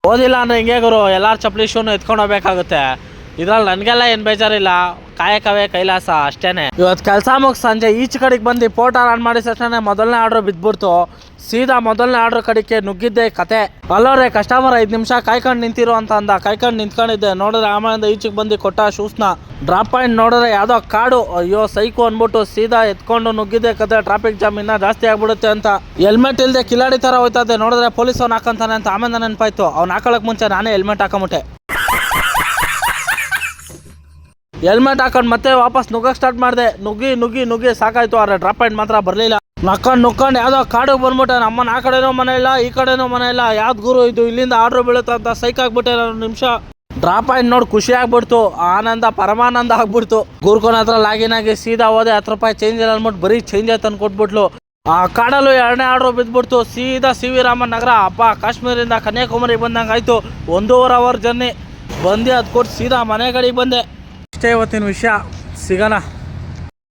ಓದಿಲ್ಲ ಅಂದರೆ ಹಿಂಗೆ ಗುರು, ಎಲ್ಲಾರು ಚಪ್ಪಲಿ ಶೂನು ಎತ್ಕೊಂಡು ಹೋಗ್ಬೇಕಾಗುತ್ತೆ. ಇದ್ರಲ್ಲಿ ನನಗೆಲ್ಲ ಏನು ಬೇಜಾರಿಲ್ಲ, ಕಾಯಕವೇ ಕೈಲಾಸ ಅಷ್ಟೇನೆ. ಇವತ್ತು ಕೆಲಸ ಮುಗಿಸಿ ಸಂಜೆ ಈಚೆ ಕಡೆಗೆ ಬಂದು ಪೋರ್ಟರ್ ಆನ್ ಮಾಡಿದ ತಕ್ಷಣ ಮೊದಲನೇ ಆರ್ಡ್ರ್ ಬಿದ್ದುಬಿಡ್ತು. ಸೀದಾ ಮೊದಲನೇ ಆರ್ಡ್ರ್ ಕಡೆಗೆ ನುಗ್ಗಿದ್ದೆ ಕತೆ. ಅಲ್ಲೋರೆ ಕಸ್ಟಮರ್ 5 ನಿಮಿಷ ಕಾಯ್ಕೊಂಡು ನಿಂತಿರೋ ಅಂತ ಅಂದ. ಕಾಯ್ಕೊಂಡು ನಿಂತ್ಕೊಂಡಿದ್ದೆ. ನೋಡಿದ್ರೆ ಆಮೇಲಿಂದ ಈಚೆಗೆ ಬಂದು ಕೊಟ್ಟ ಶೂಸ್ನ. ಡ್ರಾಪ್ ಪಾಯಿಂಟ್ ನೋಡಿದ್ರೆ ಯಾವುದೋ ಕಾಡು. ಅಯ್ಯೋ ಸೈಕು ಅಂದ್ಬಿಟ್ಟು ಸೀದಾ ಎತ್ಕೊಂಡು ನುಗ್ಗಿದ್ದೆ ಕತೆ. ಟ್ರಾಫಿಕ್ ಜಾಮ್ ಇನ್ನೂ ಜಾಸ್ತಿ ಆಗ್ಬಿಡುತ್ತೆ ಅಂತ. ಹೆಲ್ಮೆಟ್ ಇಲ್ಲದೆ ಕಿಲಾಡಿ ಥರ ಹೋಯ್ತದೆ. ನೋಡಿದ್ರೆ ಪೊಲೀಸ್ ಅವ್ನು ಹಾಕಂತಾನೆ ಅಂತ ಆಮೇಲೆ ನೆನಪಾಯ್ತು. ಅವ್ನು ಹಾಕೊಳ್ಳೋಕೆ ಮುಂಚೆ ನಾನೇ ಹೆಲ್ಮೆಟ್ ಹಾಕೊಂಬಿಟ್ಟೆ. ಹೆಲ್ಮೆಟ್ ಹಾಕೊಂಡು ಮತ್ತೆ ವಾಪಸ್ ನುಗ್ಗಕ್ಕೆ ಸ್ಟಾರ್ಟ್ ಮಾಡಿದೆ. ನುಗ್ಗಿ ಸಾಕಾಯ್ತು. ಆದರೆ ಡ್ರಾಪ್ ಪಾಯಿಂಟ್ ಮಾತ್ರ ಬರಲಿಲ್ಲ. ನಕ್ಕೊಂಡು ಯಾವುದೋ ಕಾಡಿಗೆ ಬಂದ್ಬಿಟ್ಟೆ. ನಮ್ಮನ್ನ ಆ ಕಡೆನೂ ಮನೆ ಇಲ್ಲ, ಈ ಕಡೆನೂ ಮನೆ ಇಲ್ಲ. ಯಾವ್ದು ಗುರು ಇದು, ಇಲ್ಲಿಂದ ಆರ್ಡ್ರ್ ಬೀಳುತ್ತೆ ಅಂತ ಸೈಕ್ ಆಗ್ಬಿಟ್ಟೆ. 2 ನಿಮಿಷ ಡ್ರಾಪ್ ಪಾಯಿಂಟ್ ನೋಡಿ ಖುಷಿ ಆಗ್ಬಿಡ್ತು. ಆನಂದ ಪರಮಾನಂದ ಆಗ್ಬಿಡ್ತು. ಗುರ್ಕೋನ ಹತ್ರ ಲಾಗಿನ್ ಆಗಿ ಸೀದಾ ಹೋದೆ. 10 ರೂಪಾಯಿ ಚೇಂಜ್ ಇಲ್ಲ ಅಂದ್ಬಿಟ್ಟು ಬರೀ ಚೇಂಜ್ ತಂದು ಕೊಟ್ಬಿಟ್ಲು. ಆ ಕಾಡಲ್ಲೂ 2ನೇ ಆರ್ಡ್ರ್ ಬಿದ್ದುಬಿಡ್ತು. ಸೀದಾ ಸಿ.ವಿ. ರಾಮನ್ ನಗರ. ಕಾಶ್ಮೀರಿಂದ ಕನ್ಯಾಕುಮಾರಿಗೆ ಬಂದಂಗೆ ಆಯಿತು. 1.5 ಅವರ್ ಜರ್ನಿ ಬಂದು ಅದು ಕೊಟ್ಟು ಸೀದಾ ಮನೆ ಕಡೆಗೆ ಬಂದೆ. ಇಷ್ಟೇ ಇವತ್ತಿನ ವಿಷಯ. ಸಿಗೋಣ.